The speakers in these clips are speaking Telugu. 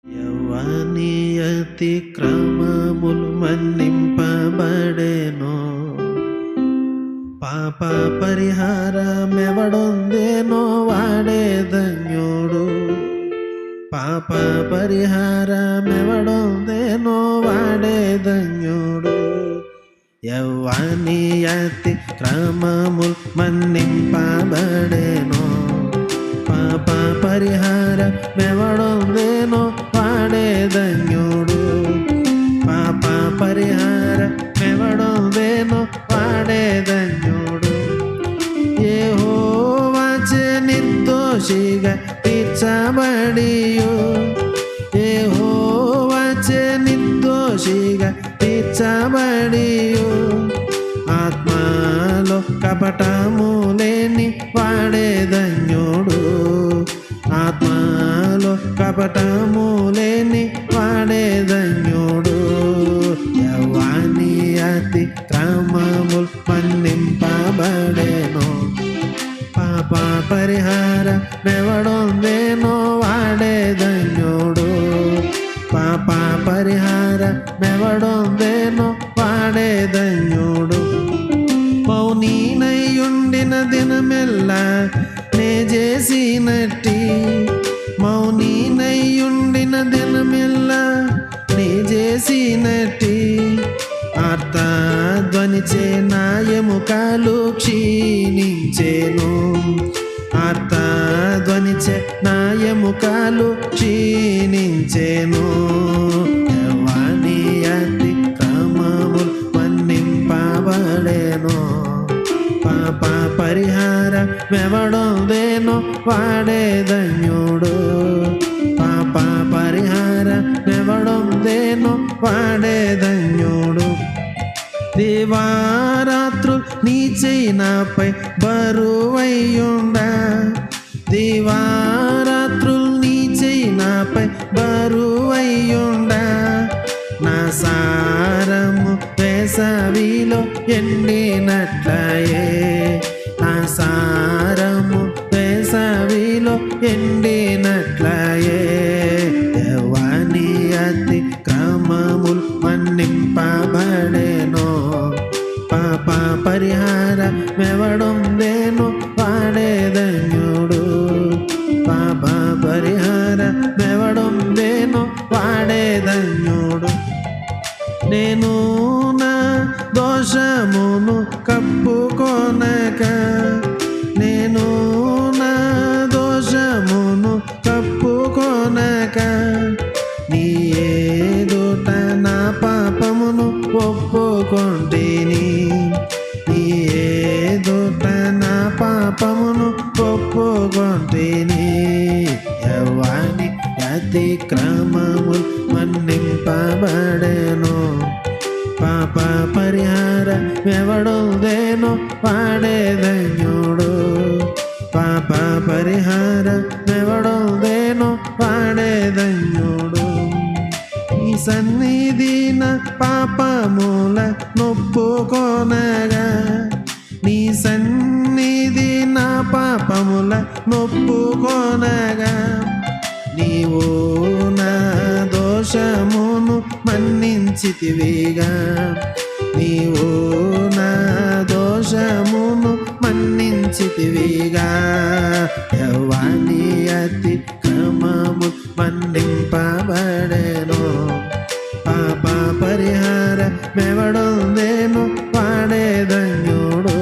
యవ్వాని అతిక్రమములు మన్నింపబడెను, పాప పరిహారమెవడొందెనో వాడే ధన్యుడు. పాప పరిహారమెవడొందెనో వాడే ధన్యుడు. యవ్వాని అతిక్రమములు మన్నింపబడెను, పాప పరిహారమెవడొందెనో వాడే ధన్యుడు. పాప పరిహారమెవడొందెనో వాడే ధన్యుడు. యెహోవాచే నిర్దోషిగా తీర్చబడియు, యెహోవాచే నిర్దోషిగా తీర్చబడియు. ఆత్మలో కపటము లేని వాడే ధన్యుడు. ఆత్మలో కపటము లేని వాడే ధన్యుడు. యవ్వాని అతిక్రమములు మన్నింపబడెను, పాప పరిహారమెవడొందెనో వాడే ధన్యుడు. పాప పరిహారమెవడొందెనో వాడే ధన్యుడు. మౌనీనయ్యుండిన దినమెల్లా నే చేసినట్టి, మౌనీనయ్యుండిన దినమెల్లా నే చేసినట్టి. ఆర్తధ్వనిచే నా ఎముకలు క్షీణించెను, ఆర్తధ్వనిచే నా ఎముకలు క్షీణించెను. యవ్వాని అతిక్రమములు మన్నింపబడెను, పాప పరిహారమెవడొందెనో వాడే ధన్యుడు. పాప పరిహారమెవడొందెనో వాడే ధన్యుడు. దివారాత్రులు నీ చెయ్యి నాపై బరువైయుండా, దివారాత్రులు నీ చెయ్యి నాపై బరువైయుండా. నా సారము వేసవిలో ఎండినట్లయే, నా సారము వేసవిలో ఎండినట్లయే. యవ్వాని అతిక్రమములు మన్నింపబడెను, పాప పరిహారమెవడొందెనో వాడే ధన్యుడు. పాప పరిహారమెవడొందెనో వాడే ధన్యుడు. నేను నా దోషమును కప్పుకొనక, నేను నా దోషమును కప్పుకొనక, నీ ఎదుట నా పాపమును ఒప్పుకొంటిని, నీ ఎదుట నా పాపమును ఒప్పుకొంటిని. యవ్వాని అతిక్రమములు మన్నింపబడెను, పాప పరిహారమెవడొందెనో వాడే ధన్యుడు. పాప పరిహారమెవడొందెనో వాడే ధన్యుడు. నీ సన్నిధిన పాపముల నొప్పుకొనగా, నీ సన్నిధి నా పాపముల నొప్పుకొనగా. నీవు నా దోషమును మన్నించితివిగా, నీవు నా దోషమును మన్నించితివిగా. యవ్వాని అతిక్రమములు మన్నింపబడెను, పాప పరిహారమెవడొందెనో వాడే ధన్యుడు.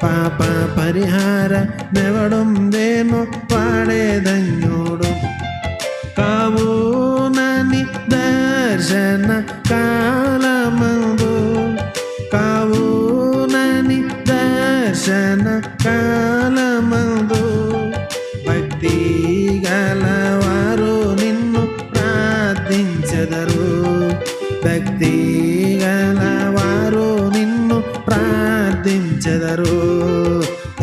పాప పరిహారమెవడొందెనో వాడే ధన్యుడు. కావునని దర్శన కాలమందు, కావునని దర్శన కాలమందు. భక్తి గలవారు నిన్ను ప్రార్థించెదరు, భక్తి గలవారు నిన్ను ప్రార్థించెదరు.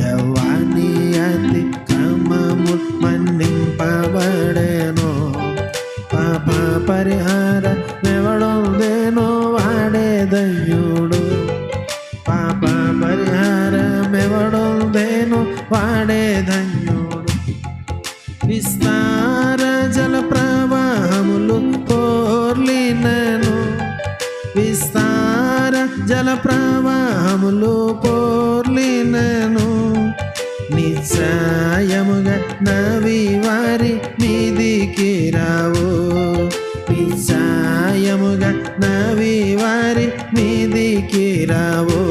యవ్వాని అతిక్రమములు మన్నింపబడెను, పాప పరిహారమెవడొందెనో వాడే ధన్యుడు. పాప పరిహారమెవడొందెనో ప్రవాహములు పోర్లినను నిశ్చయముగా నవి వారి మీదికి రావు. నిశ్చయముగా నవి వారి మీదికి రావు.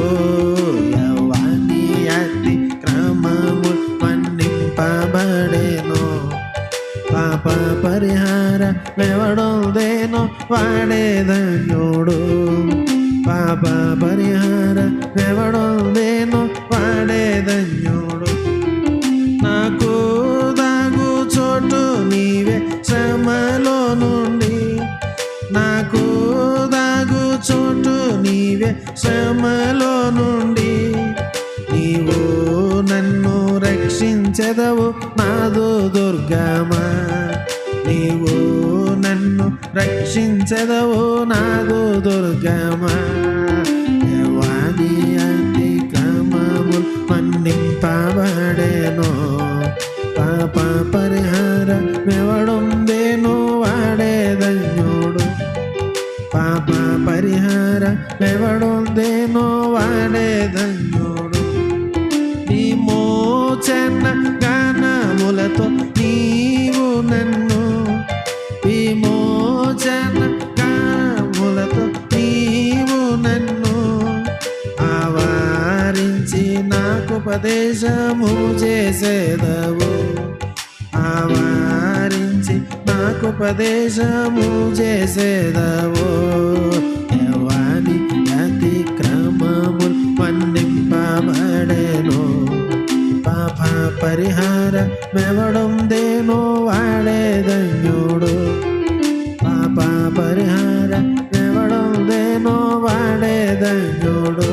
యవ్వాని అతిక్రమము మన్నింపబడెను. పాప పరిహార ఎవడొందేనో వాడే ధన్యుడు. పాప పరిహార ఎవడొందేనో వాడే ధన్యుడు. నాకు దాగు చోటు నీవే శ్రమలో నుండి. నాకు దాగు చోటు నీవే శ్రమలో నుండి. నీవు నన్ను రక్షించెదవు నాదు దుర్గమా. నీవు నన్ను రక్షించెదవు నాదు దుర్గమా. యవ్వాని అతిక్రమములు మన్నింపబడెను. పాప పరిహార ఎవడొందేనో వాడే ధన్యుడు. పాప పరిహార ఎవడొందేనో వాడే ధన్యుడు. విమోచన గానములతో నీవు నన్ను. విమోచన గానములతో నీవు నన్ను ఆవరించి నాకు ఉపదేశము చేసేదవు. ఆవరించి నాకు ఉపదేశము చేసేదవు. యవ్వాని అతిక్రమములు మన్నింపబడెను. పాప పరిహార మెవడొందేనో వాడే ధన్యుడు. పాప పరిహార మెవడొందేనో వాడే ధన్యుడు.